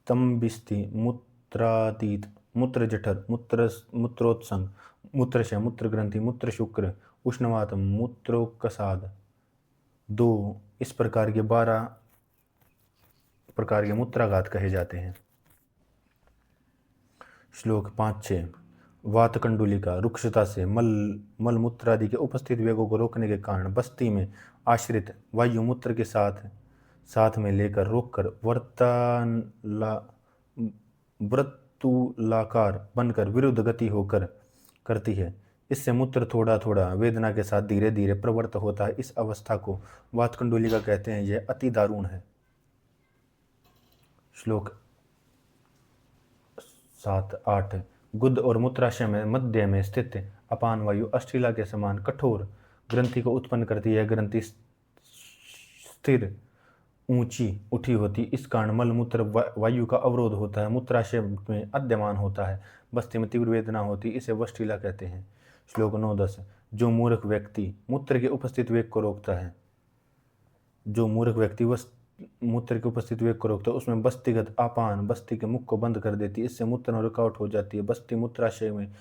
तंबिस्ति मूत्रातीत मूत्र जठर मूत्रोत्संग मूत्रशय मूत्र ग्रंथि मूत्र शुक्र उष्णवात मूत्रोकसाद 2 इस प्रकार के 12 प्रकार के मूत्राघात कहे जाते हैं। श्लोक 5-6। वात कंडुलिका रुक्षता से मलमूत्र आदि के उपस्थित वेगों को रोकने के कारण बस्ती में आश्रित वायु मूत्र के साथ में लेकर रोककर वृत्तुलाकार बनकर विरुद्ध गति होकर करती है। इससे मूत्र थोड़ा थोड़ा वेदना के साथ धीरे धीरे प्रवृत्त होता है। इस अवस्था को वात कंडुलिका कहते हैं। यह अति दारुण है। श्लोक 7-8। गुद और मूत्राशय में मध्य में स्थित अपान वायु अष्टिला के समान कठोर ग्रंथि को उत्पन्न करती है। ग्रंथि स्थिर ऊंची उठी होती, इस कारण मलमूत्र वायु का अवरोध होता है। मूत्राशय में अद्यमान होता है, बस्ती में तीव्र वेदना होती, इसे वष्टिला कहते हैं। श्लोक 9-10। जो मूर्ख व्यक्ति मूत्र के उपस्थित वेग को रोकता है, जो मूर्ख व्यक्ति मूत्र के उपस्थित वेग को रोकता है, उसमें बस्तिगत आपान बस्ती के मुख को बंद कर देती है। इससे मूत्र में रुकावट हो जाती है। बस्ती मूत्राशय में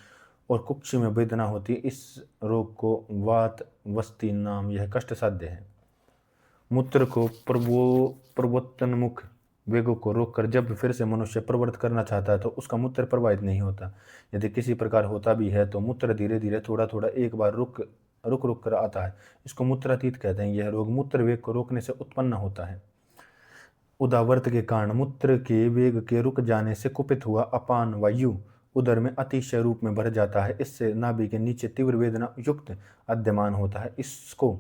और कुक्षी में वेदना होती है। इस रोग को वात वस्ती नाम। यह कष्ट साध्य है। मूत्र को प्रवर्तनमुख वेगों को रोककर जब फिर से मनुष्य प्रवृत्त करना चाहता है तो उसका मूत्र प्रवाहित नहीं होता। यदि किसी प्रकार होता भी है तो मूत्र धीरे धीरे थोड़ा थोड़ा एक बार रुक कर आता है। इसको मूत्रातीत कहते हैं। यह रोग मूत्र वेग को रोकने से उत्पन्न होता है। उदावर्त के कारण मूत्र के वेग के रुक जाने से कुपित हुआ अपान वायु उदर में अतिशय रूप में भर जाता है। इससे नाभि के नीचे तीव्र वेदना युक्त अद्यमान होता है। इसको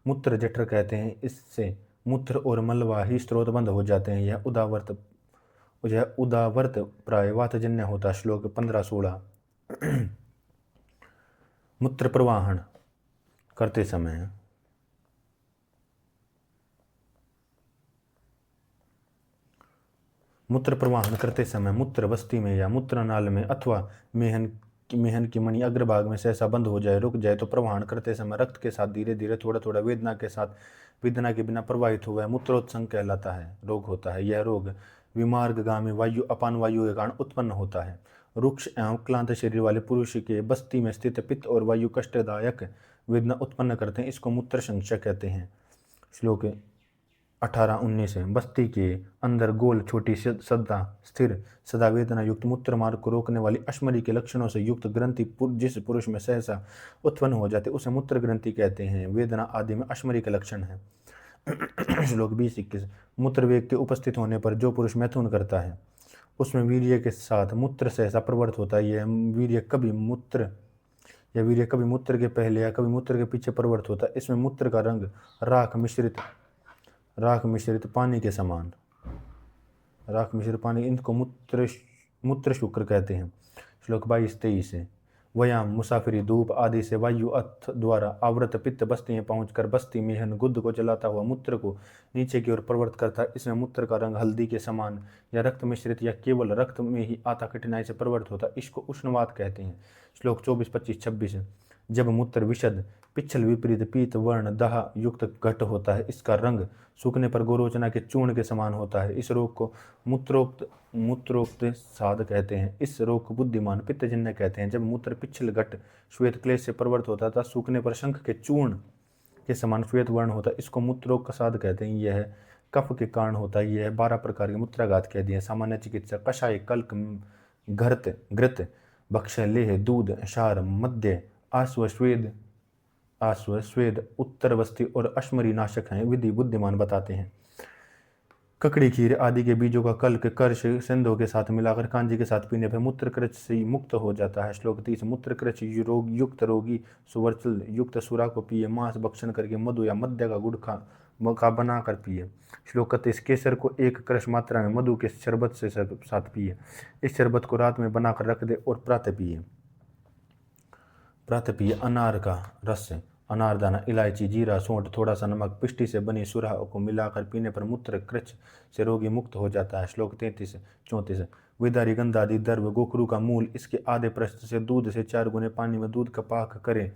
मूत्र जठर कहते हैं। इससे मूत्र और मलवाही स्रोत बंद हो जाते हैं। यह उदावर्त प्राय वातजन्य होता है। श्लोक 15-16। मूत्र प्रवाहन करते समय मूत्र बस्ती में या मूत्रनाल में अथवा मेहन की मणि अग्रभाग में सहसा बंद हो जाए, रुक जाए तो प्रवाहन करते समय रक्त के साथ धीरे धीरे थोड़ा थोड़ा वेदना के बिना प्रवाहित हुआ मूत्रोत्संग कहलाता है रोग होता है। यह रोग विमार्गगामी वायु अपान वायु के कारण उत्पन्न होता है। रुक्ष एवं क्लांत शरीर वाले पुरुष के बस्ती में स्थित पित्त और वायु कष्टदायक वेदना उत्पन्न करते हैं। इसको मूत्र संशय कहते हैं। श्लोक 18-19 है। बस्ती के अंदर गोल छोटी स्थिर सदा वेदना युक्त मूत्र मार्ग को रोकने वाली अश्मरी के लक्षणों से युक्त ग्रंथि जिस पुरुष में सहसा उत्पन्न हो जाते उसे मूत्र ग्रंथि कहते हैं। वेदना आदि में अश्मरी के लक्षण है। श्लोक 20-21। मूत्र वेग के उपस्थित होने पर जो पुरुष मैथुन करता है उसमें वीर्य के साथ मूत्र सहसा प्रवृत्त होता है। यह वीर्य कभी मूत्र के पहले या कभी मूत्र के पीछे प्रवृत्त होता है। इसमें मूत्र का रंग राख मिश्रित पानी के समान, इनको मूत्र शुक्र कहते हैं। श्लोक 22-23 है। व्यायाम, मुसाफिरी, धूप आदि से वायु अथ द्वारा आवृत पित्त बस्ती में पहुंचकर बस्ती मेहन गुद्द को जलाता हुआ मूत्र को नीचे की ओर प्रवृत्त करता है। इसमें मूत्र का रंग हल्दी के समान या रक्त मिश्रित या केवल रक्त में ही आता कठिनाई से प्रवृत्त होता है। इसको उष्णवात कहते हैं। श्लोक 24, 25, 26। जब मूत्र विशद पिच्छल विपरीत पीत वर्ण दाह युक्त घट होता है, इसका रंग सूखने पर गोरोचना के चूर्ण के समान होता है। इस रोग को मूत्रोक्त साध कहते हैं। इस रोग को बुद्धिमान पित्तजन्य कहते हैं। जब मूत्र पिच्छल घट श्वेत क्लेश से प्रवृत्त होता था, सूखने पर शंख के चूर्ण के समान श्वेत वर्ण होता है। इसको मूत्रोक्त कसाद कहते हैं। यह कफ के कारण होता है। यह 12 प्रकार के मूत्राघात कह दिए। सामान्य चिकित्सा कषाय, कल्क, घृत, भक्ष्य, लेह, दूध, क्षार, मध्य, आश्व, स्वेद, उत्तरवस्ती और अश्मरी नाशक हैं। विधि बुद्धिमान बताते हैं। ककड़ी, खीर आदि के बीजों का कल्क कर्ष सिंधु के साथ मिलाकर कांजी के साथ पीने पर मूत्रकृच से मुक्त हो जाता है। श्लोक 30। मूत्रकृच रोग युक्त रोगी सुवर्चल युक्त सुरा को पिए। मांस भक्षण करके मधु या मद्य का गुड़ का बनाकर पिए। श्लोक 31। केसर को 1 क्रश मात्रा में मधु के शरबत से साथ पिए। इस शरबत को रात में बनाकर रख दे और प्रातः पिए। अनार का रस, अनारदाना, इलायची, जीरा, सौंठ, थोड़ा सा नमक, पिष्टी से बनी सुरा को मिलाकर पीने पर मूत्र कृच से रोगी मुक्त हो जाता है। श्लोक 33, 34। विदारी, गंधादि, दर्भ, गोखरू का मूल, इसके आधे पृष्ठ से दूध से 4 गुने पानी में दूध का पाक करें।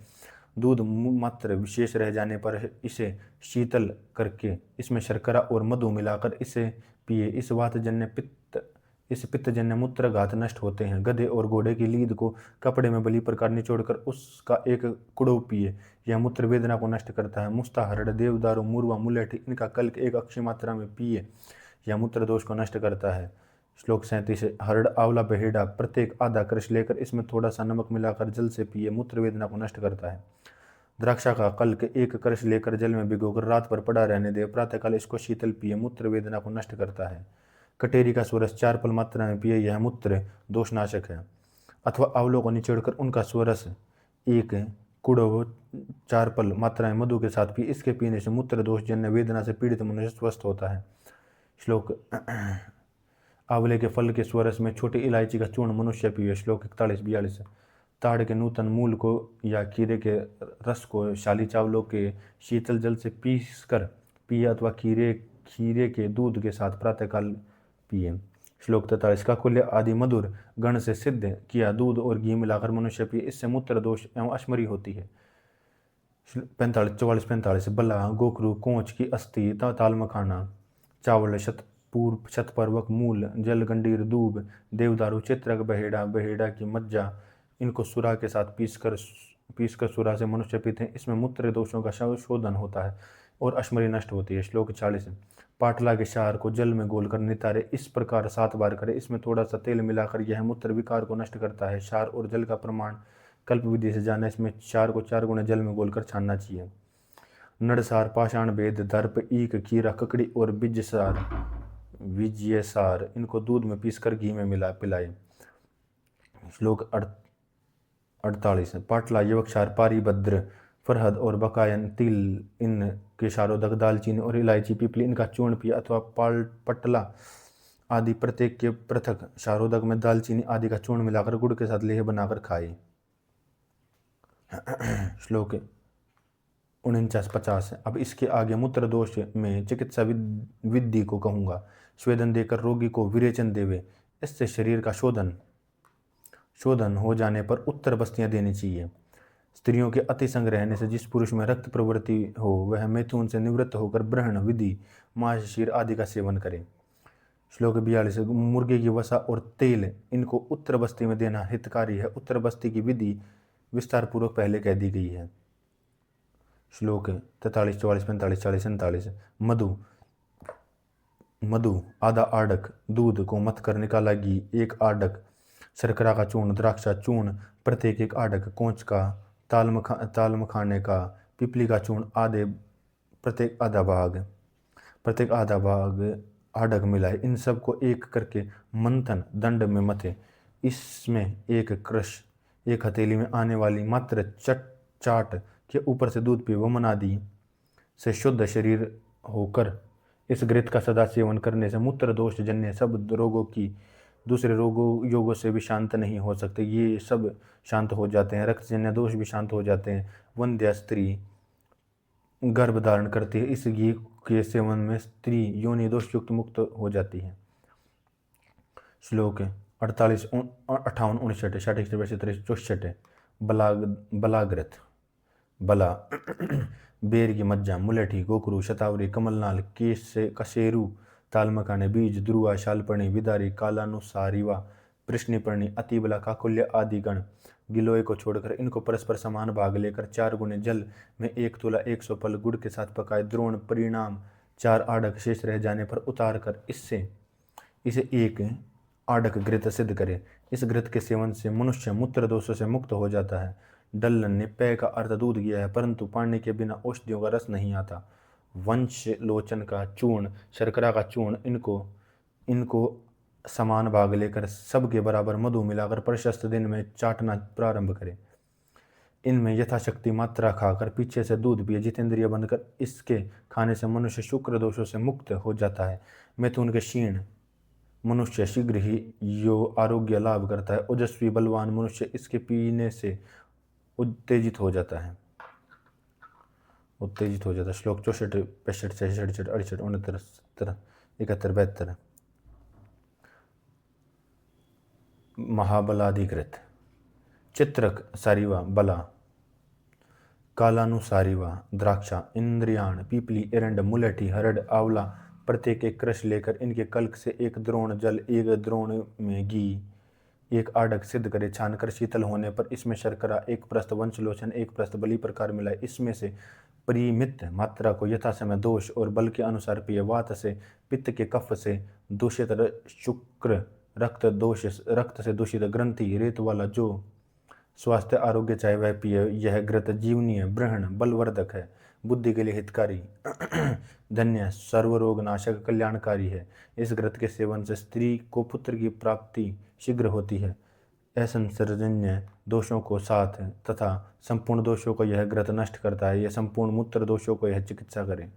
दूध मात्र विशेष रह जाने पर इसे शीतल करके इसमें शर्करा और मधु मिलाकर इसे पिए। इस पित्तजन्य मूत्रघात नष्ट होते हैं। गधे और घोड़े की लीद को कपड़े में बली प्रकार निचोड़कर उसका एक कुड़ो पिए। यह मूत्र वेदना को नष्ट करता है। मुस्ता, हरड़, देवदारू, मुरवा, मुलेठी इनका कल्क 1 अक्षी मात्रा में पिए। यह मूत्र दोष को नष्ट करता है। श्लोक 37। हरड़, आंवला, बहेड़ा प्रत्येक आधा क्रश लेकर इसमें थोड़ा सा नमक मिलाकर जल से पिए। मूत्र वेदना को नष्ट करता है। द्राक्षा का कल्क 1 क्रश लेकर जल में भिगोकर रात भर पड़ा रहने दे। प्रातःकाल इसको शीतल पिए। मूत्र वेदना को नष्ट करता है। कटेरी का सोरस 4 पल मात्रा में पिए। यह मूत्र दोषनाशक है। अथवा आंवलों को निचोड़कर उनका सोरस 1 कुड़ो 4 पल मात्रा में मधु के साथ पिए। इसके पीने से मूत्र दोष जन्य वेदना से पीड़ित मनुष्य स्वस्थ होता है। श्लोक आंवले के फल के सोरस में छोटी इलायची का चूर्ण मनुष्य पिए। श्लोक 41, 42। ताड़ के नूतन मूल को या खीरे के रस को शाली चावलों के शीतल जल से पीस कर पिए अथवा खीरे के दूध के साथ प्रातःकाल पिए। श्लोक 43। काकुल्य आदि मधुर गण से सिद्ध किया दूध और घी मिलाकर मनुष्य पिए। इससे मूत्र दोष एवं अश्मरी होती है। 44-45। बला, गोखरू, कोंच की अस्थि, ताल मखाना, चावल, शतपर्वक, मूल, जल, गंडीर, दूब, देवदारू, चित्रक, बहेड़ा की मज्जा इनको सुरा के साथ पीसकर सुरा से मनुष्य पीते हैं। इसमें मूत्र दोषों का शोधन होता है और अश्मरी नष्ट होती है। श्लोक 40। पाटला के क्षार को जल में घोलकर नितारे। इस प्रकार 7 बार करे। इसमें थोड़ा सा तेल मिलाकर यह मूत्र विकार को नष्ट करता है। क्षार और जल का प्रमाण कल्प विधि से जाना। इसमें क्षार को 4 गुना जल में घोलकर छानना चाहिए। नड़सार, पाषाण भेद, दर्प, ईक, खीरा, ककड़ी और विजयसार इनको दूध में पीसकर घी में पिलाए। श्लोक 48। पाटला, यवक्षार, पारिभद्र, फरहद और बकायन, तिल इनके शारोदक, दालचीनी और इलायची, पिपली इनका चूर्ण पिए अथवा पटला आदि प्रत्येक के पृथक शारोदक में दालचीनी आदि का चूर्ण मिलाकर गुड़ के साथ लेह बनाकर खाए। श्लोक 49-50। अब इसके आगे मूत्र दोष में चिकित्सा विधि को कहूँगा। स्वेदन देकर रोगी को विरेचन देवे। इससे शरीर का शोधन हो जाने पर उत्तर बस्तियाँ देनी चाहिए। स्त्रियों के अति संग रहने से जिस पुरुष में रक्त प्रवृत्ति हो वह मैथुन से निवृत्त होकर ब्रहण, विधि, मांस, क्षीर आदि का सेवन करे। श्लोक 42। मुर्गे की वसा और तेल इनको उत्तर बस्ती में देना हितकारी है। उत्तर बस्ती की विधि विस्तार पूर्वक पहले कह दी गई है। श्लोक 43, 44, 45, 40, 47। मधु आधा आडक दूध को मथ कर निकाला घी 1 आडक, शर्करा का चूर्ण, द्राक्षा चूर्ण प्रत्येक 1 आडक, कोंच का, ताल मखाने का, पिपली का चूर्ण आधे प्रत्येक आधा भाग आडक मिलाए। इन सब को एक करके मंथन दंड में मथे। इसमें 1 क्रश 1 हथेली में आने वाली मात्र चाट के ऊपर से दूध पिए। वमन आदि से शुद्ध शरीर होकर इस घृत का सदा सेवन करने से मूत्र दोष जन्य सब रोगों की दूसरे रोगों योगों से भी शांत नहीं हो सकते, ये सब शांत हो जाते हैं। रक्तजन्य दोष भी शांत हो जाते हैं। वंध्या स्त्री गर्भ धारण करती है, इस घी के सेवन में स्त्री योनि दोष युक्त मुक्त हो जाती है। श्लोक 48, 58, 59, 60, 62, 64। बलाग्रत बला बेर की मज्जा, मुलेठी, गोकरू, शतावरी, कमलनाल, केश से कशेरु, तालमकाने, बीज, ध्रुवा, शालपर्णी, बिदारी, कालानुसारिवा, कृष्णिपर्णी, अतिबला, काकुल्य आदि गण। गिलोय को छोड़कर इनको परस्पर समान भाग लेकर 4 गुने जल में 1 तुला 100 पल गुड़ के साथ पकाए। द्रोण परिणाम 4 आढ़क शेष रह जाने पर उतार कर इसे 1 आढ़क घृत सिद्ध करे। इस घृत के सेवन से मनुष्य मूत्र दोषों से मुक्त हो जाता है। डल्लन ने पेय का अर्थ दूध किया है, परंतु पानी के बिना औषधियों का रस नहीं आता। वंश लोचन का चूर्ण, शर्करा का चूर्ण, इनको समान भाग लेकर सबके बराबर मधु मिलाकर प्रशस्त दिन में चाटना प्रारंभ करे। इनमें यथाशक्ति मात्रा खाकर पीछे से दूध पिए। जितेंद्रिय बनकर इसके खाने से मनुष्य शुक्र दोषों से मुक्त हो जाता है। मैथुन के क्षीण मनुष्य शीघ्र ही आरोग्य लाभ करता है। ओजस्वी बलवान मनुष्य इसके पीने से उत्तेजित हो जाता है। श्लोक 64, 65, 66, 67, 68, 69, 70, 71, 72। महाबलाधिकृत चित्रक सारिवा बला, कालानुसारिवा द्राक्षा, इंद्रियाण, पीपली, एरंड, मुलेठी, हरड़, आंवला प्रत्येक एक क्रश लेकर इनके कल्क से 1 द्रोण जल, 1 द्रोण में घी, 1 आढ़क सिद्ध करे। छानकर शीतल होने पर इसमें शर्करा, 1 प्रस्त वंशलोचन, 1 प्रस्त बलि प्रकार मिलाए। इसमें से परिमित मात्रा को यथा समय दोष और बल के अनुसार पिए। वात से, पित्त के कफ से दूषित शुक्र, रक्त से दूषित ग्रंथि, रेत वाला जो स्वास्थ्य आरोग्य चाहे वह पिए। यह घृत जीवनीय, बृहण, बलवर्धक है, बुद्धि के लिए हितकारी, धन्य, सर्वरोग नाशक, कल्याणकारी है। इस घृत के सेवन से स्त्री को पुत्र की प्राप्ति शीघ्र होती है। असंसर्जन्य दोषों को साथ तथा संपूर्ण दोषों को यह घृत नष्ट करता है। यह संपूर्ण मूत्र दोषों को यह चिकित्सा करे।